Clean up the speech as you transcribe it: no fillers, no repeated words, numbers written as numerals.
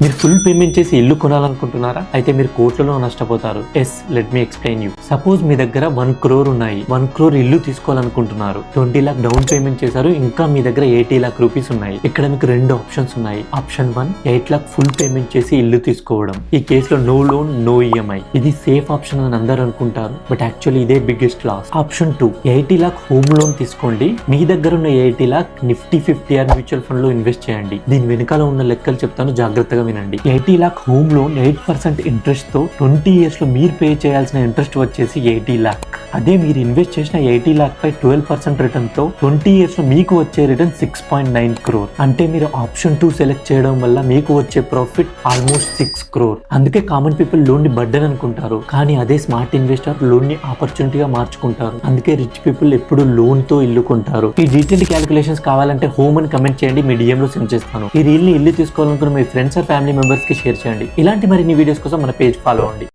మీరు full payment చేసి ఇల్లు కొనాలనుకుంటున్నారా? అయితే మీరు కోట్లలో నష్టపోతారు. Yes, let me explain you. Suppose మీ దగ్గర 1 crore ఉన్నాయి. 1 crore ఇల్లు తీసుకోవాలనుకుంటున్నారు. 20 lakh డౌన్ పేమెంట్ చేశారు. ఇంకా మీ దగ్గర 80 lakh రూపీస్ ఉన్నాయి. ఇక్కడ మీకు 2 ఆప్షన్స్ ఉన్నాయి. ఆప్షన్ 1, 8 lakh ఫుల్ పేమెంట్ చేసి ఇల్లు తీసుకోవడం. ఈ కేసులో నో లోన్, నో ఈఎంఐ. ఇది సేఫ్ ఆప్షన్ అని అందరూ అనుకుంటారు, బట్ యాక్చువల్లీ ఇదే biggest loss. Option 2, 80 lakh home loan తీసుకోండి. మీ దగ్గర ఉన్న 80 lakh నిఫ్టీ 50 మ్యూచువల్ ఫండ్ లో ఇన్వెస్ట్ చేయండి. దీని వెనకాల ఉన్న లెక్కలు చెప్తాను, జాగ్రత్తగా వినండి. 80 lakh హోమ్ లోన్ 8% ఇంట్రెస్ట్ తో 20 years లో మీరు పే చేయాల్సిన ఇంట్రెస్ట్ వచ్చేసి 80 lakh. అదే మీరు ఇన్వెస్ట్ చేసిన 80 lakh పై 12% రిటర్న్ తో 20 years లో మీకు వచ్చే రిటర్న్ 6.9 crore. అంటే మీరు ఆప్షన్ 2 సెలెక్ట్ చేయడం వల్ల మీకు వచ్చే ప్రాఫిట్ ఆల్మోస్ట్ 6 crore. అందుకే కామన్ పీపుల్ లోన్ ని బర్డెన్ అనుకుంటారు, కానీ అదే స్మార్ట్ ఇన్వెస్టర్ లోన్ ని ఆపర్చునిటీగా మార్చుకుంటారు. అందుకే రిచ్ పీపుల్ ఎప్పుడు లోన్ తో ఇల్లు కొంటారు. ఈ డీటెయిల్డ్ క్యాలిక్యులేషన్స్ కావాలంటే హోమ్ అని కమెంట్ చేయండి, మీ DM లో సెండ్ చేస్తాను. ఈ రీల్ ని ఇల్లు తీసుకోవాలనుకున్న మీ ఫ్రెండ్స్ ఆర్ ఫ్యామిలీ మెంబర్స్ కి షేర్ చేయండి. ఇలాంటి మరిన్ని వీడియోస్ కోసం మన పేజ్ ఫాలో అవ్వండి.